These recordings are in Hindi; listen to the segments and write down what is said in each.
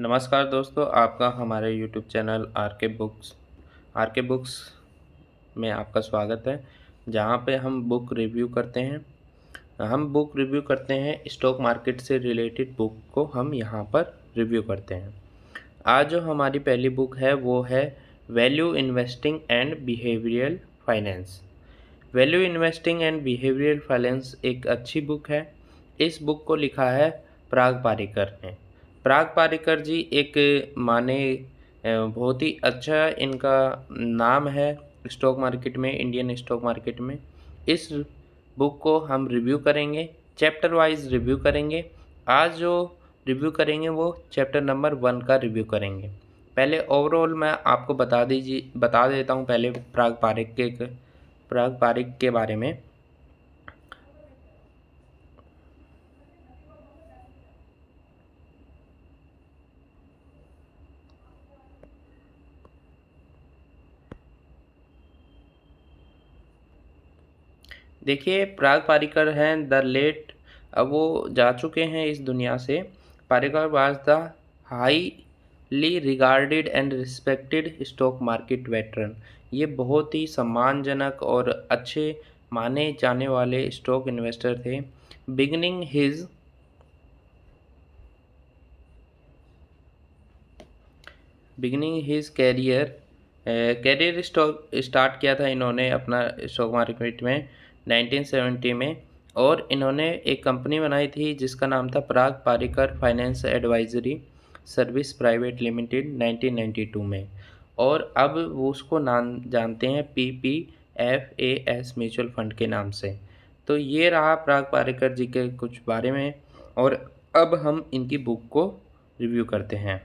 नमस्कार दोस्तों, आपका हमारे यूट्यूब चैनल आर के बुक्स में आपका स्वागत है। जहाँ पे हम बुक रिव्यू करते हैं। स्टॉक मार्केट से रिलेटेड बुक को हम यहाँ पर रिव्यू करते हैं। आज जो हमारी पहली बुक है वो है value investing and behavioural finance. Value investing and behavioural finance एक अच्छी बुक है। इस बुक को लिखा है पराग पारिकर ने। पराग पारिकर जी एक माने बहुत ही अच्छा इनका नाम है स्टॉक मार्केट में, इंडियन स्टॉक मार्केट में। इस बुक को हम रिव्यू करेंगे, चैप्टर वाइज रिव्यू करेंगे। आज जो रिव्यू करेंगे वो चैप्टर नंबर 1 का रिव्यू करेंगे। पहले ओवरऑल मैं आपको बता देता हूँ पहले पराग पारिक के बारे में। देखिए, पराग पारिकर हैं द लेट, अब वो जा चुके हैं इस दुनिया से। Parrikar was the highly regarded and respected stock market veteran. ये बहुत ही सम्मानजनक और अच्छे माने जाने वाले स्टॉक इन्वेस्टर थे। बिगिनिंग हिज कैरियर स्टार्ट किया था इन्होंने अपना स्टॉक मार्केट में 1970 में। और इन्होंने एक कंपनी बनाई थी जिसका नाम था Parag Parikh finance advisory service private limited 1992 में। और अब वो उसको नाम जानते हैं PPFAS म्यूचुअल फंड के नाम से। तो ये रहा पराग पारिकर जी के कुछ बारे में। और अब हम इनकी बुक को रिव्यू करते हैं।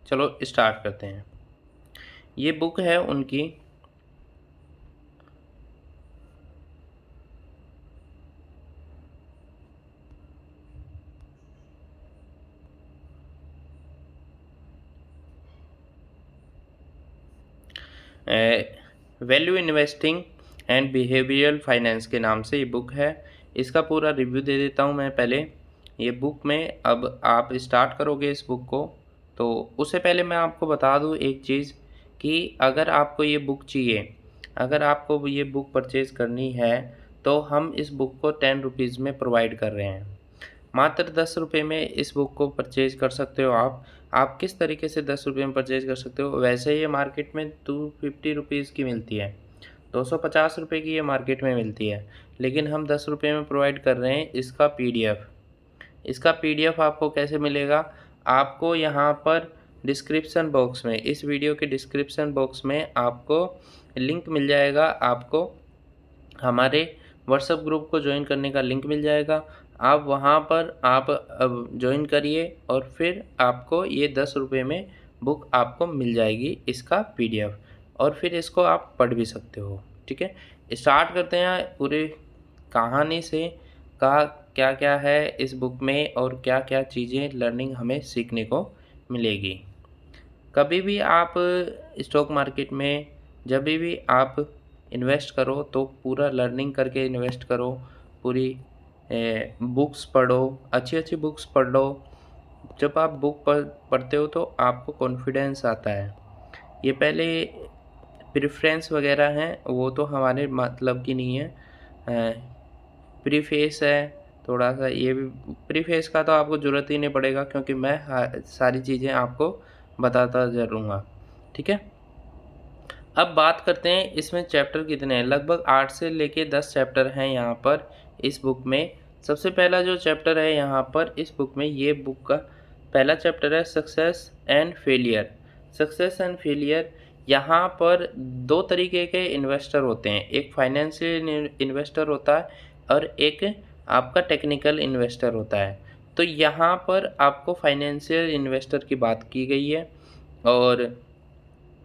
चलो स्टार्ट करते हैं। ये बुक है उनकी value investing and behavioural finance के नाम से ये बुक है। इसका पूरा रिव्यू दे देता हूँ मैं पहले। ये बुक में अब आप स्टार्ट करोगे इस बुक को, तो उससे पहले मैं आपको बता दूँ एक चीज़ कि अगर आपको ये बुक चाहिए, अगर आपको ये बुक परचेज़ करनी है तो हम इस बुक को 10 रुपीज़ में प्रोवाइड कर रहे हैं। मात्र 10 रुपये में इस बुक को परचेज़ कर सकते हो आप किस तरीके से 10 रुपये में परचेज़ कर सकते हो? वैसे ये मार्केट में 250 रुपीज़ की मिलती है, 250 रुपये की ये मार्केट में मिलती है, लेकिन हम 10 रुपये में प्रोवाइड कर रहे हैं इसका पीडीएफ आपको कैसे मिलेगा? आपको यहाँ पर डिस्क्रिप्शन बॉक्स में, इस वीडियो के डिस्क्रिप्शन बॉक्स में आपको लिंक मिल जाएगा। आपको हमारे व्हाट्सएप ग्रुप को ज्वाइन करने का लिंक मिल जाएगा। आप वहाँ पर आप ज्वाइन करिए और फिर आपको ये 10 रुपये में बुक आपको मिल जाएगी इसका पीडीएफ, और फिर इसको आप पढ़ भी सकते हो। ठीक है, स्टार्ट करते हैं पूरी कहानी से। क्या क्या है इस बुक में और क्या क्या चीज़ें लर्निंग हमें सीखने को मिलेगी। कभी भी आप स्टॉक मार्केट में जब भी आप इन्वेस्ट करो तो पूरा लर्निंग करके इन्वेस्ट करो। पूरी बुक्स पढ़ो, अच्छी बुक्स पढ़ लो। जब आप बुक पढ़ते हो तो आपको कॉन्फिडेंस आता है। ये पहले प्रेफरेंस वगैरह हैं वो तो हमारे मतलब की नहीं है। प्रीफेस है थोड़ा सा, ये भी प्रीफेस का तो आपको ज़रूरत ही नहीं पड़ेगा क्योंकि मैं सारी चीज़ें आपको बताता रहूँगा। ठीक है, अब बात करते हैं इसमें चैप्टर कितने हैं। लगभग 8 से लेके 10 चैप्टर हैं यहाँ पर इस बुक में। सबसे पहला जो चैप्टर है यहाँ पर इस बुक में, ये बुक का पहला चैप्टर है सक्सेस एंड फेलियर। यहाँ पर 2 तरीके के इन्वेस्टर होते हैं, एक फाइनेंशियल इन्वेस्टर होता है और एक आपका टेक्निकल इन्वेस्टर होता है। तो यहाँ पर आपको फाइनेंशियल इन्वेस्टर की बात की गई है। और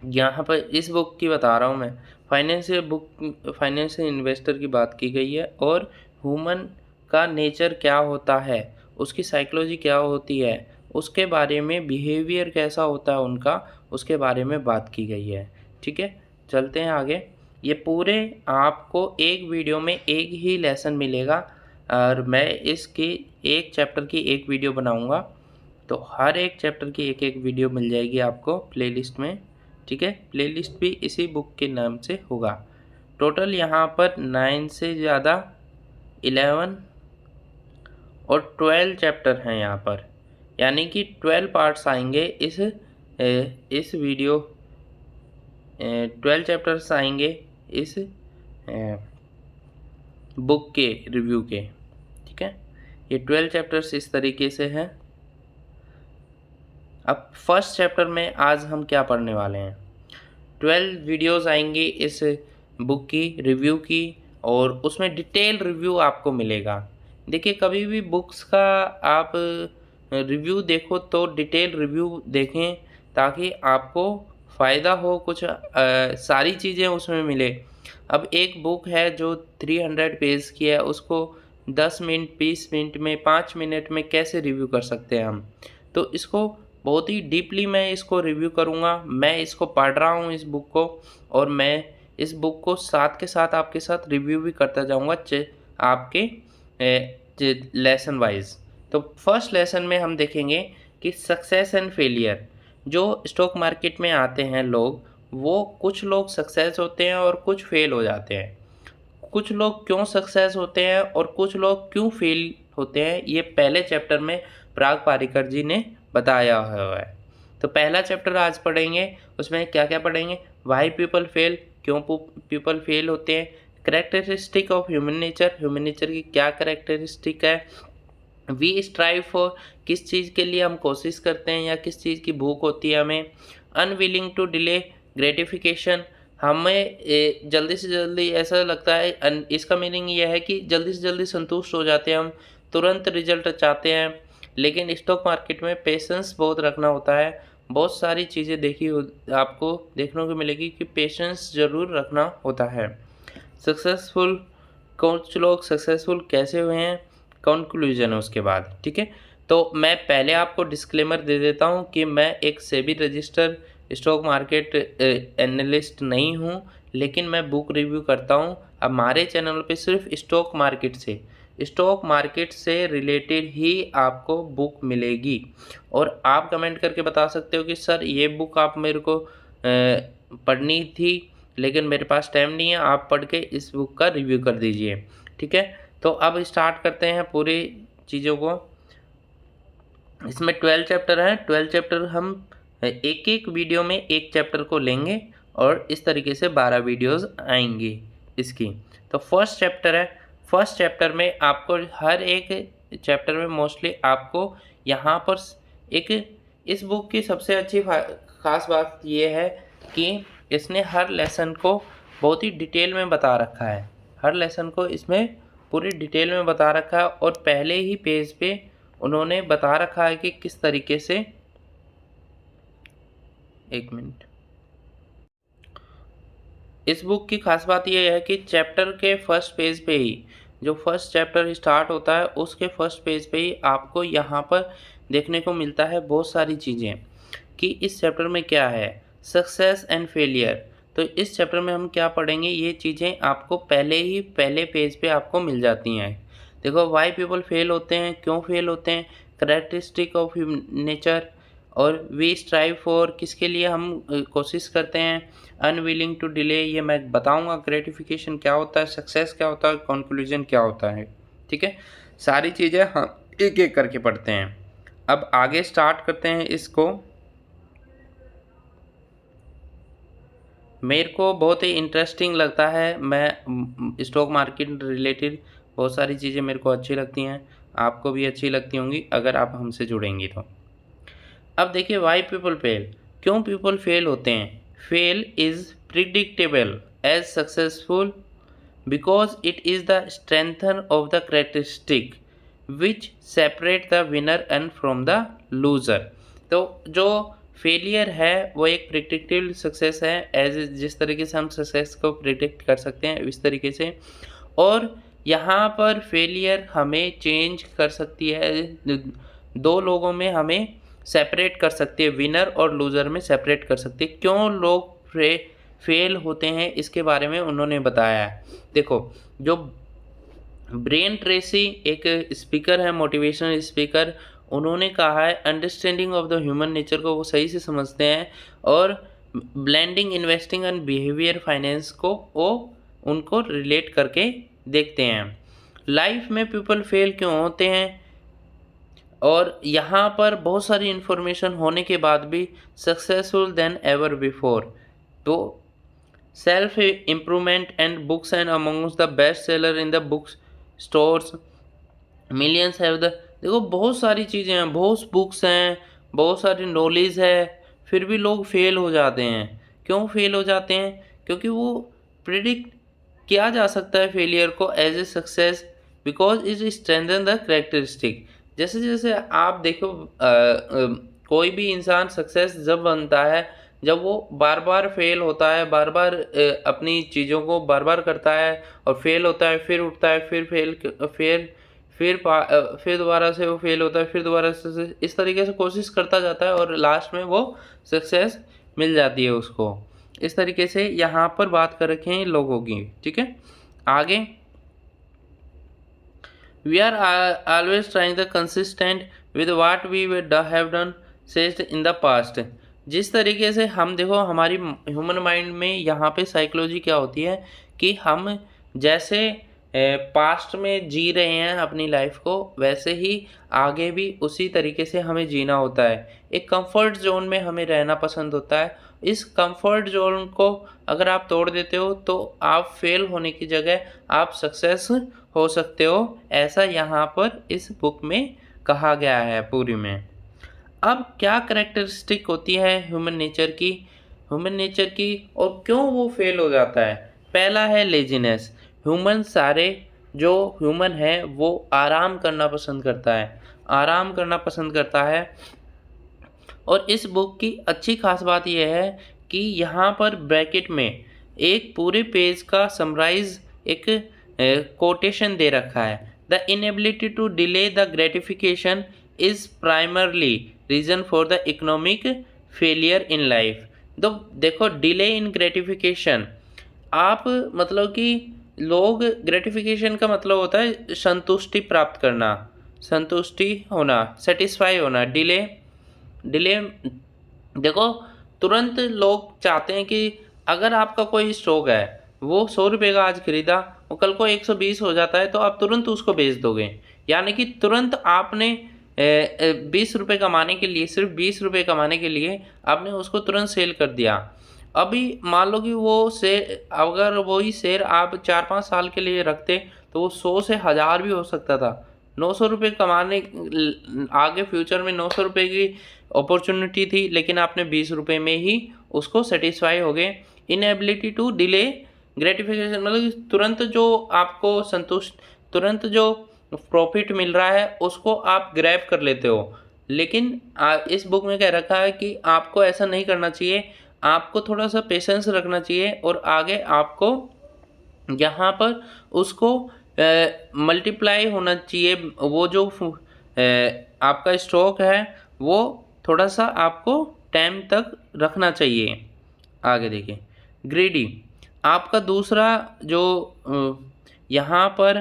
यहाँ पर इस बुक की बता रहा हूँ मैं। फाइनेंशियल इन्वेस्टर की बात की गई है और ह्यूमन का नेचर क्या होता है, उसकी साइकोलॉजी क्या होती है, उसके बारे में बिहेवियर कैसा होता है उनका, उसके बारे में बात की गई है। ठीक है, चलते हैं आगे। ये पूरे आपको एक वीडियो में एक ही लेसन मिलेगा और मैं इसकी एक चैप्टर की एक वीडियो बनाऊंगा, तो हर एक चैप्टर की एक एक वीडियो मिल जाएगी आपको प्लेलिस्ट में। ठीक है, प्लेलिस्ट भी इसी बुक के नाम से होगा। टोटल यहाँ पर 9 से ज़्यादा 11 और 12 चैप्टर हैं यहाँ पर, यानी कि 12 पार्ट्स आएंगे इस वीडियो। 12 चैप्टर्स आएंगे इस बुक के रिव्यू के। ठीक है, ये 12 चैप्टर्स इस तरीके से हैं। अब फर्स्ट चैप्टर में आज हम क्या पढ़ने वाले हैं। 12 वीडियोस आएंगी इस बुक की रिव्यू की और उसमें डिटेल रिव्यू आपको मिलेगा। देखिए, कभी भी बुक्स का आप रिव्यू देखो तो डिटेल रिव्यू देखें ताकि आपको फ़ायदा हो, कुछ सारी चीज़ें उसमें मिले। अब एक बुक है जो 300 पेज की है, उसको 10 मिनट 20 मिनट में 5 मिनट में कैसे रिव्यू कर सकते हैं हम। तो इसको बहुत ही डीपली मैं इसको रिव्यू करूँगा। मैं इसको पढ़ रहा हूँ इस बुक को, और मैं इस बुक को साथ के साथ आपके साथ रिव्यू भी करता जाऊँगा आपके लेसन वाइज। तो फर्स्ट लेसन में हम देखेंगे कि सक्सेस एंड फेलियर। जो स्टॉक मार्केट में आते हैं लोग, वो कुछ लोग सक्सेस होते हैं और कुछ फेल हो जाते हैं। कुछ लोग क्यों सक्सेस होते हैं और कुछ लोग क्यों फेल होते हैं, ये पहले चैप्टर में पराग पारिकर जी ने बताया हुआ है। तो पहला चैप्टर आज पढ़ेंगे, उसमें क्या क्या पढ़ेंगे। वाई पीपल फेल, क्यों पीपल फेल होते हैं। Characteristic of human nature, human nature की क्या कैरेक्टरिस्टिक है। वी स्ट्राइव फॉर, किस चीज़ के लिए हम कोशिश करते हैं या किस चीज़ की भूख होती है हमें। अनविलिंग टू डिले ग्रेटिफिकेशन, हमें जल्दी से जल्दी ऐसा लगता है, इसका मीनिंग यह है कि जल्दी से जल्दी संतुष्ट हो जाते हैं हम, तुरंत रिजल्ट चाहते हैं। लेकिन स्टॉक मार्केट में पेशेंस बहुत रखना होता है। बहुत सारी चीज़ें आपको देखने को मिलेगी कि पेशेंस ज़रूर रखना होता है। सक्सेसफुल, कुछ लोग सक्सेसफुल कैसे हुए हैं, कंक्लूजन है उसके बाद। ठीक है, तो मैं पहले आपको डिस्क्लेमर दे देता हूँ कि मैं एक SEBI register stock market analyst नहीं हूँ, लेकिन मैं बुक रिव्यू करता हूँ। हमारे चैनल पे सिर्फ स्टॉक मार्केट से रिलेटेड ही आपको बुक मिलेगी। और आप कमेंट करके बता सकते हो कि सर ये बुक आप मेरे को पढ़नी थी लेकिन मेरे पास टाइम नहीं है, आप पढ़ के इस बुक का रिव्यू कर दीजिए। ठीक है, तो अब स्टार्ट करते हैं पूरी चीज़ों को। इसमें 12 चैप्टर हैं। 12 चैप्टर हम एक एक वीडियो में एक चैप्टर को लेंगे और इस तरीके से 12 वीडियोस आएंगी इसकी। तो फर्स्ट चैप्टर है। फर्स्ट चैप्टर में आपको हर एक चैप्टर में मोस्टली आपको यहाँ पर एक, इस बुक की सबसे अच्छी खास बात ये है कि इसने हर लेसन को बहुत ही डिटेल में बता रखा है। हर लेसन को इसमें पूरी डिटेल में बता रखा है और पहले ही पेज पे उन्होंने बता रखा है कि किस तरीके से, एक मिनट, इस बुक की खास बात यह है कि चैप्टर के फर्स्ट पेज पे ही, जो फर्स्ट चैप्टर स्टार्ट होता है उसके फर्स्ट पेज पे ही आपको यहाँ पर देखने को मिलता है बहुत सारी चीज़ें कि इस चैप्टर में क्या है, सक्सेस एंड फेलियर। तो इस चैप्टर में हम क्या पढ़ेंगे, ये चीज़ें आपको पहले पेज पे आपको मिल जाती हैं। देखो, वाई पीपल फेल होते हैं, क्यों फेल होते हैं, कैरेक्टरिस्टिक ऑफ नेचर, और वी स्ट्राइव फॉर, किसके लिए हम कोशिश करते हैं, अनविलिंग टू डिले, ये मैं बताऊंगा, ग्रेटिफिकेशन क्या होता है, सक्सेस क्या होता है, कंक्लूजन क्या होता है। ठीक है, सारी चीज़ें हम एक एक करके पढ़ते हैं। अब आगे स्टार्ट करते हैं इसको। मेरे को बहुत ही इंटरेस्टिंग लगता है, मैं स्टॉक मार्केट रिलेटेड बहुत सारी चीज़ें मेरे को अच्छी लगती हैं, आपको भी अच्छी लगती होंगी अगर आप हमसे जुड़ेंगी तो। अब देखिए, वाई पीपल फेल, क्यों पीपल फेल होते हैं। Fail is predictable as successful because it is the strengthen of the characteristic which separate the winner and from the loser. तो जो फेलियर है वो एक प्रिडिक्टेबल सक्सेस है, एज जिस तरीके से हम सक्सेस को प्रिडिक्ट कर सकते हैं इस तरीके से। और यहाँ पर फेलियर हमें चेंज कर सकती है, दो लोगों में हमें सेपरेट कर सकती है, विनर और लूज़र में सेपरेट कर सकती है। क्यों लोग फेल होते हैं इसके बारे में उन्होंने बताया है। देखो, जो ब्रेन ट्रेसी एक स्पीकर है, मोटिवेशनल स्पीकर, उन्होंने कहा है understanding of the human nature को वो सही से समझते हैं, और blending investing and behaviour finance को वो उनको रिलेट करके देखते हैं। लाइफ में पीपल फेल क्यों होते हैं, और यहाँ पर बहुत सारी इन्फॉर्मेशन होने के बाद भी सक्सेसफुल देन एवर बिफोर। तो self improvement and books and amongst the best seller in the books stores, millions have the, देखो बहुत सारी चीज़ें हैं, बहुत बुक्स हैं, बहुत सारी नॉलेज है, फिर भी लोग फेल हो जाते हैं। क्यों फेल हो जाते हैं? क्योंकि वो प्रिडिक्ट किया जा सकता है फेलियर को as a success, because it strengthen the characteristic. जैसे जैसे आप देखो कोई भी इंसान सक्सेस जब बनता है जब वो बार बार फेल होता है, बार बार अपनी चीज़ों को बार बार करता है और फेल होता है, फिर उठता है, फिर फिर दोबारा से वो फेल होता है, फिर दोबारा से इस तरीके से कोशिश करता जाता है और लास्ट में वो सक्सेस मिल जाती है उसको। इस तरीके से यहाँ पर बात कर रखे हैं लोगों की। ठीक है, आगे we are always trying the consistent with what we have done said in the past। जिस तरीके से हम देखो हमारी ह्यूमन माइंड में यहाँ पे साइकोलॉजी क्या होती है कि हम जैसे पास्ट में जी रहे हैं अपनी लाइफ को, वैसे ही आगे भी उसी तरीके से हमें जीना होता है। एक कंफर्ट जोन में हमें रहना पसंद होता है। इस कंफर्ट जोन को अगर आप तोड़ देते हो तो आप फेल होने की जगह आप सक्सेस हो सकते हो, ऐसा यहाँ पर इस बुक में कहा गया है पूरी में। अब क्या कैरेक्टरिस्टिक होती है ह्यूमन नेचर की और क्यों वो फेल हो जाता है? पहला है लेजीनेस। ह्यूमन सारे जो ह्यूमन है वो आराम करना पसंद करता है। और इस बुक की अच्छी खास बात यह है कि यहाँ पर ब्रैकेट में एक पूरे पेज का समराइज एक कोटेशन दे रखा है। The inability to delay the gratification is primarily reason for the economic failure in life. तो देखो, डिले इन ग्रेटिफिकेशन, आप मतलब कि लोग ग्रेटिफिकेशन का मतलब होता है संतुष्टि प्राप्त करना, संतुष्टि होना, सेटिस्फाई होना। डिले देखो, तुरंत लोग चाहते हैं कि अगर आपका कोई स्टॉक है वो 100 रुपये का आज खरीदा, वो कल को 120 हो जाता है तो आप तुरंत उसको बेच दोगे। यानी कि तुरंत आपने 20 रुपये कमाने के लिए, सिर्फ 20 रुपये कमाने के लिए आपने उसको तुरंत सेल कर दिया। अभी मान लो कि वो शेयर, अगर वही शेयर आप 4-5 साल के लिए रखते तो वो 100 से 1000 भी हो सकता था। 900 रुपये कमाने, आगे फ्यूचर में 900 रुपये की अपॉर्चुनिटी थी, लेकिन आपने 20 रुपये में ही उसको सेटिस्फाई हो गए। इनएबिलिटी टू डिले ग्रेटिफिकेशन मतलब तुरंत जो आपको तुरंत जो प्रॉफिट मिल रहा है उसको आप ग्रैब कर लेते हो। लेकिन इस बुक में कह रखा है कि आपको ऐसा नहीं करना चाहिए, आपको थोड़ा सा पेशेंस रखना चाहिए और आगे आपको यहाँ पर उसको मल्टीप्लाई होना चाहिए। वो जो आपका स्टॉक है वो थोड़ा सा आपको टाइम तक रखना चाहिए। आगे देखिए, ग्रीडी, आपका दूसरा जो यहाँ पर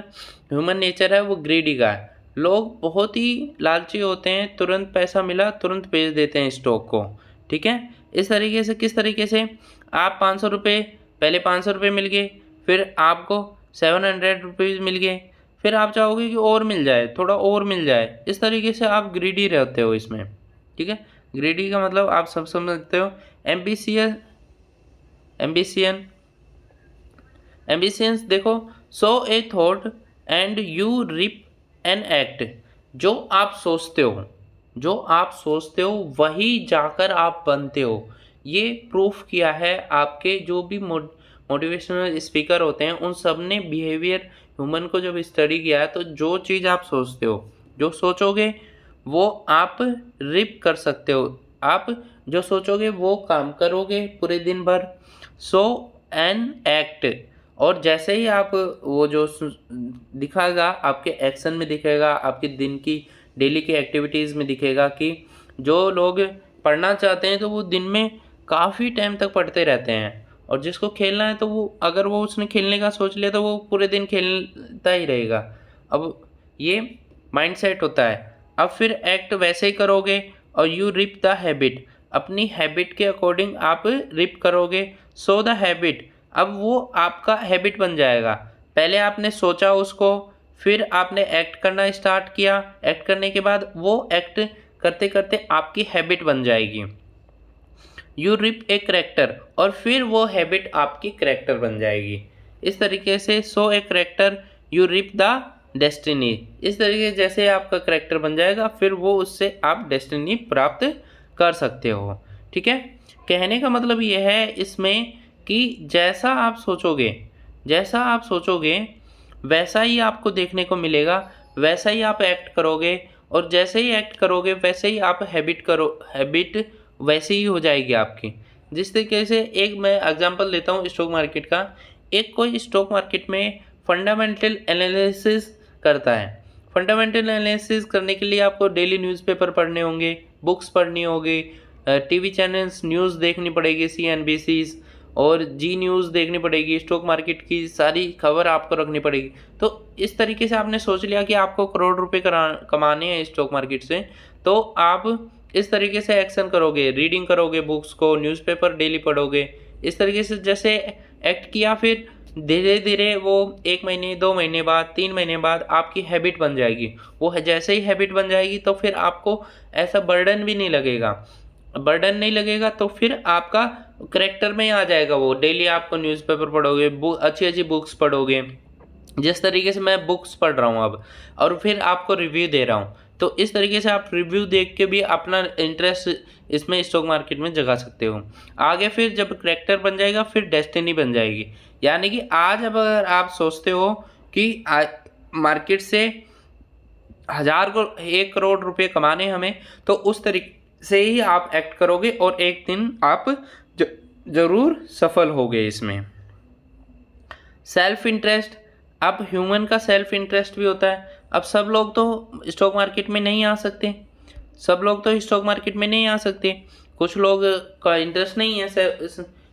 ह्यूमन नेचर है वो ग्रीडी का है। लोग बहुत ही लालची होते हैं, तुरंत पैसा मिला तुरंत बेच देते हैं स्टॉक को। ठीक है, इस तरीके से, किस तरीके से, आप 500 रुपये, पहले 500 रुपये मिल गए, फिर आपको 700 रुपीज़ मिल गए, फिर आप चाहोगे कि और मिल जाए, थोड़ा और मिल जाए। इस तरीके से आप ग्रीडी रहते हो इसमें। ठीक है, ग्रीडी का मतलब आप सब समझते हो। एम्बिशियंस देखो, sow a thought and you reap an act. जो आप सोचते हो वही जाकर आप बनते हो। ये प्रूफ किया है आपके जो भी मोटिवेशनल स्पीकर होते हैं उन सब ने बिहेवियर ह्यूमन को जब स्टडी किया है, तो जो चीज़ आप सोचते हो, जो सोचोगे वो आप रिप कर सकते हो, आप जो सोचोगे वो काम करोगे पूरे दिन भर। सो एन एक्ट, और जैसे ही आप वो जो दिखाएगा आपके एक्शन में दिखेगा, आपके दिन की डेली की एक्टिविटीज़ में दिखेगा कि जो लोग पढ़ना चाहते हैं तो वो दिन में काफ़ी टाइम तक पढ़ते रहते हैं, और जिसको खेलना है तो वो अगर वो उसने खेलने का सोच लिया तो वो पूरे दिन खेलता ही रहेगा। अब ये माइंडसेट होता है। अब फिर एक्ट वैसे ही करोगे और यू रिप द हैबिट, अपनी हैबिट के अकॉर्डिंग आप रिप करोगे। सो द हैबिट, अब वो आपका हैबिट बन जाएगा। पहले आपने सोचा उसको, फिर आपने एक्ट करना स्टार्ट किया, एक्ट करने के बाद वो एक्ट करते करते आपकी हैबिट बन जाएगी। यू रिप ए करेक्टर, और फिर वो हैबिट आपकी करेक्टर बन जाएगी। इस तरीके से sow a character you reap the destiny, इस तरीके जैसे आपका करेक्टर बन जाएगा फिर वो उससे आप डेस्टिनी प्राप्त कर सकते हो। ठीक है, कहने का मतलब ये है इसमें कि जैसा आप सोचोगे वैसा ही आपको देखने को मिलेगा, वैसा ही आप एक्ट करोगे, और जैसे ही एक्ट करोगे वैसे ही आप हैबिट वैसे ही हो जाएगी आपकी। जिस तरीके से एक मैं एग्जांपल देता हूँ स्टॉक मार्केट का। एक कोई स्टॉक मार्केट में फंडामेंटल एनालिसिस करता है। फंडामेंटल एनालिसिस करने के लिए आपको डेली न्यूज़पेपर पढ़ने होंगे, बुक्स पढ़नी होगी, टीवी चैनल्स न्यूज़ देखनी पड़ेगी, CNBC और जी न्यूज़ देखनी पड़ेगी, स्टॉक मार्केट की सारी खबर आपको रखनी पड़ेगी। तो इस तरीके से आपने सोच लिया कि आपको करोड़ रुपए कमाने हैं स्टॉक मार्केट से, तो आप इस तरीके से एक्शन करोगे, रीडिंग करोगे बुक्स को, न्यूज़पेपर डेली पढ़ोगे। इस तरीके से जैसे एक्ट किया, फिर धीरे धीरे वो 1 महीने 2 महीने बाद 3 महीने बाद आपकी हैबिट बन जाएगी। वो जैसे ही हैबिट बन जाएगी तो फिर आपको ऐसा बर्डन भी नहीं लगेगा, तो फिर आपका करेक्टर में ही आ जाएगा। वो डेली आपको न्यूज़पेपर पढ़ोगे, अच्छी अच्छी बुक्स पढ़ोगे, जिस तरीके से मैं बुक्स पढ़ रहा हूँ अब, और फिर आपको रिव्यू दे रहा हूँ। तो इस तरीके से आप रिव्यू देख के भी अपना इंटरेस्ट इसमें स्टॉक मार्केट में जगा सकते हो। आगे फिर जब करेक्टर बन जाएगा फिर डेस्टिनी बन जाएगी। यानी कि आज अब अगर आप सोचते हो कि मार्केट से 1 करोड़ रुपए कमाने हमें, तो उस तरीके से ही आप एक्ट करोगे और एक दिन आप जरूर सफल होगे इसमें। सेल्फ इंटरेस्ट, अब ह्यूमन का सेल्फ इंटरेस्ट भी होता है। अब सब लोग तो स्टॉक मार्केट में नहीं आ सकते, कुछ लोग का इंटरेस्ट नहीं है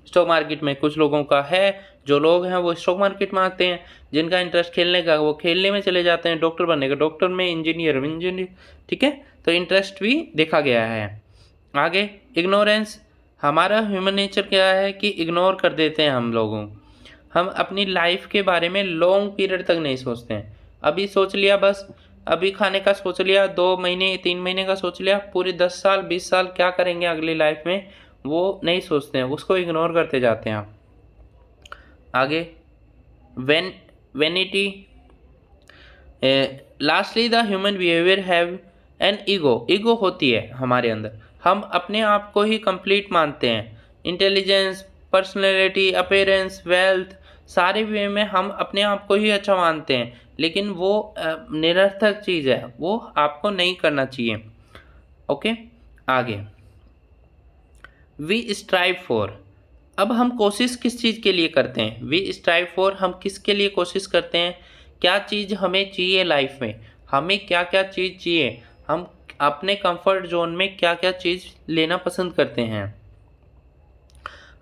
स्टॉक मार्केट में, कुछ लोगों का है। जो लोग हैं वो स्टॉक मार्केट में आते हैं, जिनका इंटरेस्ट खेलने का वो खेलने में चले जाते हैं, डॉक्टर बनने का डॉक्टर में, इंजीनियर। ठीक है, तो इंटरेस्ट भी देखा गया है। आगे इग्नोरेंस, हमारा ह्यूमन नेचर क्या है कि इग्नोर कर देते हैं हम अपनी लाइफ के बारे में लॉन्ग पीरियड तक नहीं सोचते हैं। अभी सोच लिया, बस अभी खाने का सोच लिया, 2 महीने 3 महीने का सोच लिया, पूरे 10 साल 20 साल क्या करेंगे अगली लाइफ में वो नहीं सोचते हैं, उसको इग्नोर करते जाते हैं। आगे vanity, lastly the human behaviour have an ego होती है हमारे अंदर। हम अपने आप को ही कंप्लीट मानते हैं। इंटेलिजेंस, पर्सनैलिटी, अपीयरेंस, वेल्थ, सारे वे में हम अपने आप को ही अच्छा मानते हैं, लेकिन वो निरर्थक चीज़ है, वो आपको नहीं करना चाहिए। ओके, आगे वी स्ट्राइव फॉर, अब हम कोशिश किस चीज़ के लिए करते हैं? वी स्ट्राइव फॉर, हम किसके लिए कोशिश करते हैं? क्या चीज़ हमें चाहिए लाइफ में, हमें क्या क्या चीज़ चाहिए, हम अपने कंफर्ट जोन में क्या क्या चीज़ लेना पसंद करते हैं।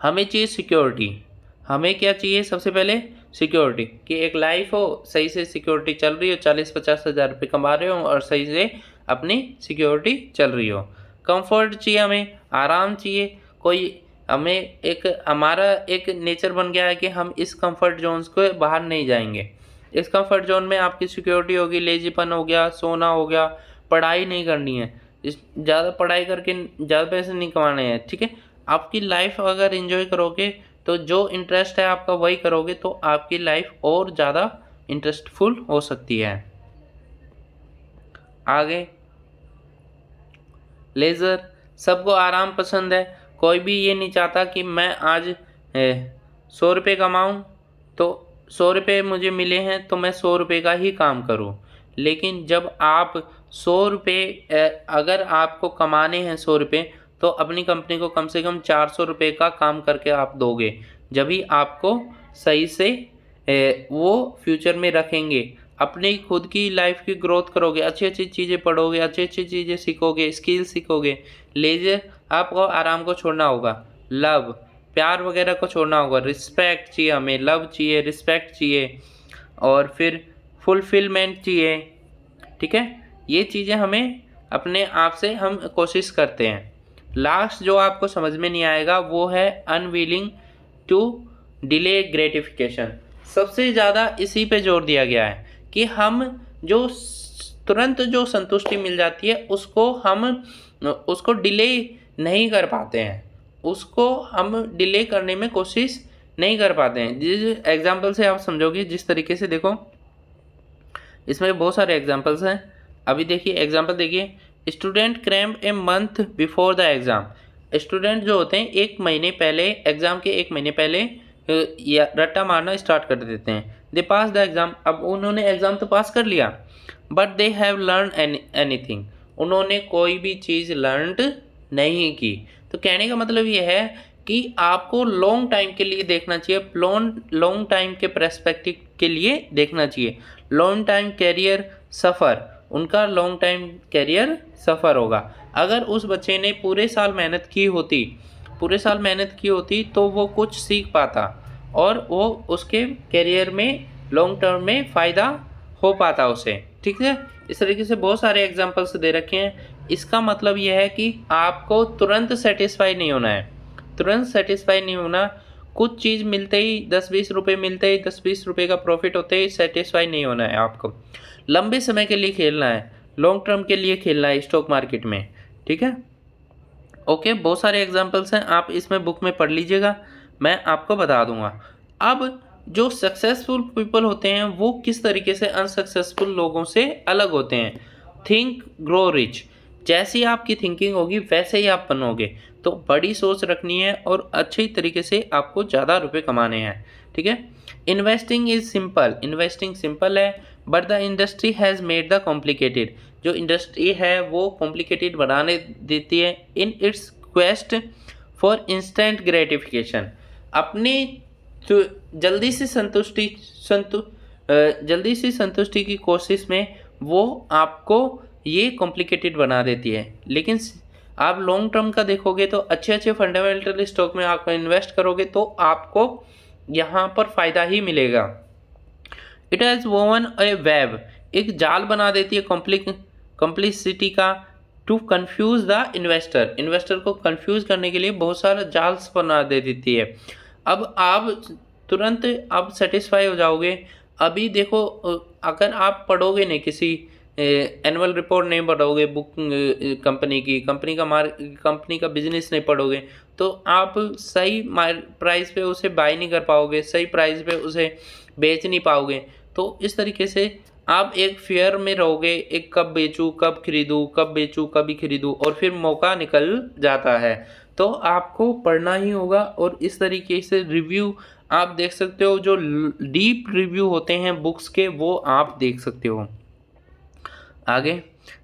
हमें चाहिए सिक्योरिटी, हमें क्या चाहिए? सबसे पहले सिक्योरिटी, कि एक लाइफ हो, सही से सिक्योरिटी चल रही हो, 40-50 हज़ार रुपये कमा रहे हो और सही से अपनी सिक्योरिटी चल रही हो। कंफर्ट चाहिए, हमें आराम चाहिए, कोई हमें हमारा एक नेचर बन गया है कि हम इस कंफर्ट जोन्स को बाहर नहीं जाएंगे। इस कंफर्ट जोन में आपकी सिक्योरिटी होगी, लेजीपन हो गया, सोना हो गया, पढ़ाई नहीं करनी है, ज़्यादा पढ़ाई करके ज़्यादा पैसे नहीं कमाने हैं। ठीक है, आपकी लाइफ अगर एंजॉय करोगे तो जो इंटरेस्ट है आपका वही करोगे, तो आपकी लाइफ और ज़्यादा इंटरेस्टफुल हो सकती है। आगे लेज़र, सबको आराम पसंद है, कोई भी ये नहीं चाहता कि मैं आज 100 रुपये कमाऊँ, तो 100 रुपये मुझे मिले हैं तो मैं 100 रुपये का ही काम करूँ। लेकिन जब आप 100 रुपये अगर आपको कमाने हैं 100 रुपये, तो अपनी कंपनी को कम से कम 400 रुपये का काम करके आप दोगे, जब भी आपको सही से वो फ्यूचर में रखेंगे। अपनी खुद की लाइफ की ग्रोथ करोगे, अच्छी अच्छी चीज़ें पढ़ोगे, अच्छी अच्छी चीज़ें सीखोगे, स्किल सीखोगे। लेजर आपको आराम को छोड़ना होगा, लव प्यार वगैरह को छोड़ना होगा, रिस्पेक्ट चाहिए हमें, लव चाहिए, रिस्पेक्ट चाहिए, और फिर फुलफिलमेंट चाहिए। ठीक है, ये चीज़ें हमें अपने आप से हम कोशिश करते हैं। लास्ट जो आपको समझ में नहीं आएगा वो है अनविलिंग टू डिले ग्रेटिफिकेशन। सबसे ज़्यादा इसी पे जोर दिया गया है कि हम जो तुरंत जो संतुष्टि मिल जाती है उसको डिले नहीं कर पाते हैं, उसको हम डिले करने में कोशिश नहीं कर पाते हैं। जिस एग्जाम्पल से आप समझोगे, जिस तरीके से देखो, इसमें बहुत सारे एग्जाम्पल्स हैं। अभी देखिए एग्जाम्पल देखिए, student cram a month before the exam. Student जो होते हैं एक महीने पहले, एग्ज़ाम के एक महीने पहले या रट्टा मारना स्टार्ट कर देते हैं। दे पास द एग्ज़ाम, अब उन्होंने एग्ज़ाम तो पास कर लिया, but they have learn anything, उन्होंने कोई भी चीज़ लर्न नहीं की। तो कहने का मतलब ये है कि आपको लॉन्ग टाइम के लिए देखना चाहिए, लॉन्ग टाइम के पर्सपेक्टिव के लिए देखना चाहिए। लॉन्ग टाइम कैरियर सफ़र, उनका लॉन्ग टाइम कैरियर सफ़र होगा। अगर उस बच्चे ने पूरे साल मेहनत की होती तो वो कुछ सीख पाता और वो उसके कैरियर में लॉन्ग टर्म में फ़ायदा हो पाता उसे। ठीक है, इस तरीके से बहुत सारे एग्जांपल्स दे रखे हैं। इसका मतलब यह है कि आपको तुरंत सेटिस्फाई नहीं होना है, कुछ चीज़ मिलते ही 10-20 रुपये मिलते ही, 10-20 रुपये का प्रॉफिट होते ही सेटिस्फाई नहीं होना है आपको। लंबे समय के लिए खेलना है, लॉन्ग टर्म के लिए खेलना है स्टॉक मार्केट में। ठीक है, ओके, बहुत सारे एग्जांपल्स हैं, आप इसमें बुक में पढ़ लीजिएगा, मैं आपको बता दूंगा। अब जो सक्सेसफुल पीपल होते हैं वो किस तरीके से अनसक्सेसफुल लोगों से अलग होते हैं। थिंक ग्रो रिच, जैसी आपकी थिंकिंग होगी वैसे ही आप बनोगे। तो बड़ी सोच रखनी है और अच्छी तरीके से आपको ज़्यादा रुपए कमाने हैं। ठीक है, इन्वेस्टिंग सिंपल है, but the industry has made the complicated, जो इंडस्ट्री है वो कॉम्प्लिकेटेड बनाने देती है। In its quest for instant gratification, अपनी तो जल्दी से संतुष्टि की कोशिश में वो आपको ये कॉम्प्लिकेटेड बना देती है। लेकिन आप लॉन्ग टर्म का देखोगे तो अच्छे फंडामेंटल स्टॉक में आप इन्वेस्ट करोगे तो आपको यहाँ पर फ़ायदा ही मिलेगा। It has woven A web, एक जाल बना देती है कॉम्प्लिसिटी का, टू कन्फ्यूज़ द इन्वेस्टर को कन्फ्यूज़ करने के लिए बहुत सारा जाल्स बना दे देती है। अब आप तुरंत आप सेटिस्फाई हो जाओगे। अभी देखो, अगर आप पढ़ोगे नहीं, किसी एनुअल रिपोर्ट नहीं पढ़ोगे, बुक कंपनी का बिजनेस नहीं पढ़ोगे, तो आप सही प्राइस पे उसे बाय नहीं कर पाओगे, सही प्राइस पे उसे बेच नहीं पाओगे। तो इस तरीके से आप एक फेयर में रहोगे, एक कब बेचूं कब खरीदूं, और फिर मौका निकल जाता है। तो आपको पढ़ना ही होगा और इस तरीके से रिव्यू आप देख सकते हो, जो डीप रिव्यू होते हैं बुक्स के वो आप देख सकते हो। आगे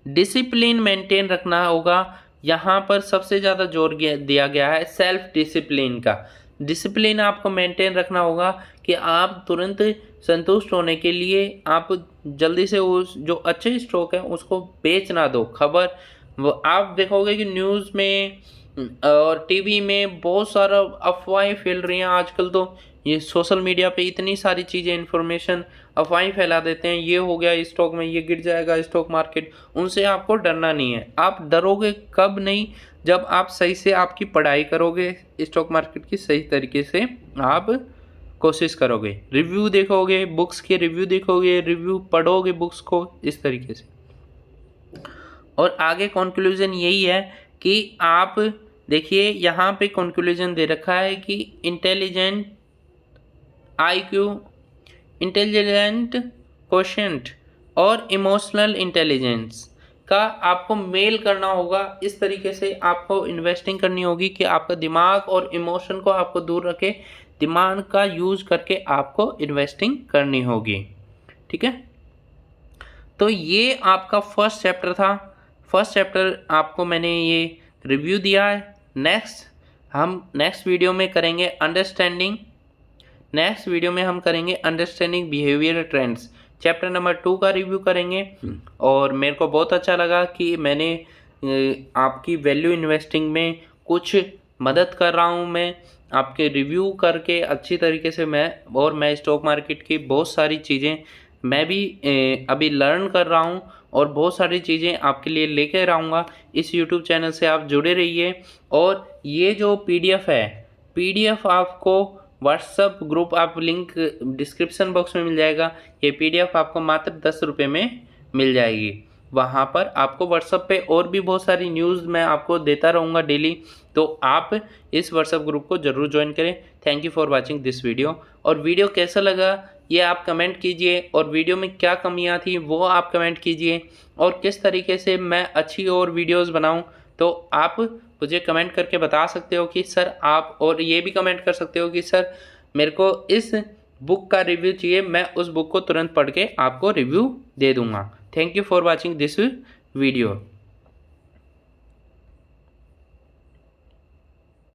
डिसिप्लिन मेंटेन रखना होगा, यहाँ पर सबसे ज़्यादा जोर दिया गया है सेल्फ डिसिप्लिन का। डिसिप्लिन आपको मेंटेन रखना होगा कि आप तुरंत संतुष्ट होने के लिए आप जल्दी से उस जो अच्छे स्टॉक है उसको बेच ना दो। खबर वो आप देखोगे कि न्यूज़ में और टीवी में बहुत सारा अफवाहें फैल रही हैं आजकल। तो ये सोशल मीडिया पे इतनी सारी चीज़ें इन्फॉर्मेशन अफवाहें फैला देते हैं, ये हो गया स्टॉक में, ये गिर जाएगा स्टॉक मार्केट। उनसे आपको डरना नहीं है। आप डरोगे कब नहीं, जब आप सही से आपकी पढ़ाई करोगे, स्टॉक मार्केट की सही तरीके से आप कोशिश करोगे, रिव्यू देखोगे, बुक्स के रिव्यू देखोगे, रिव्यू पढ़ोगे बुक्स को इस तरीके से। और आगे कंक्लूजन यही है कि आप देखिए यहाँ पे कंक्लूजन दे रखा है कि इंटेलिजेंट IQ, इंटेलिजेंट क्वोशेंट और इमोशनल इंटेलिजेंस का आपको मेल करना होगा। इस तरीके से आपको इन्वेस्टिंग करनी होगी कि आपका दिमाग और इमोशन को आपको दूर रखे, दिमाग का यूज़ करके आपको इन्वेस्टिंग करनी होगी। ठीक है, तो ये आपका फर्स्ट चैप्टर था। फर्स्ट चैप्टर आपको मैंने ये रिव्यू दिया है। नेक्स्ट वीडियो में करेंगे understanding behaviour trends, chapter number 2 का रिव्यू करेंगे। और मेरे को बहुत अच्छा लगा कि मैंने आपकी वैल्यू इन्वेस्टिंग में कुछ मदद कर रहा हूँ, मैं आपके रिव्यू करके अच्छी तरीके से मैं स्टॉक मार्केट की बहुत सारी चीज़ें मैं भी अभी लर्न कर रहा हूँ और बहुत सारी चीज़ें आपके लिए लेकर आऊँगा। इस यूट्यूब चैनल से आप जुड़े रहिए। और ये जो पीडीएफ आपको व्हाट्सएप ग्रुप, आप लिंक डिस्क्रिप्शन बॉक्स में मिल जाएगा। ये पीडीएफ आपको मात्र 10 रुपये में मिल जाएगी। वहाँ पर आपको व्हाट्सएप पे और भी बहुत सारी न्यूज़ मैं आपको देता रहूँगा डेली, तो आप इस व्हाट्सएप ग्रुप को ज़रूर ज्वाइन करें। Thank you for watching this video. और वीडियो कैसा लगा ये आप कमेंट कीजिए, और वीडियो में क्या कमियां थी वो आप कमेंट कीजिए, और किस तरीके से मैं अच्छी और वीडियोस बनाऊं तो आप मुझे कमेंट करके बता सकते हो कि सर आप, और ये भी कमेंट कर सकते हो कि सर मेरे को इस बुक का रिव्यू चाहिए, मैं उस बुक को तुरंत पढ़ के आपको रिव्यू दे दूँगा। Thank you for watching this video.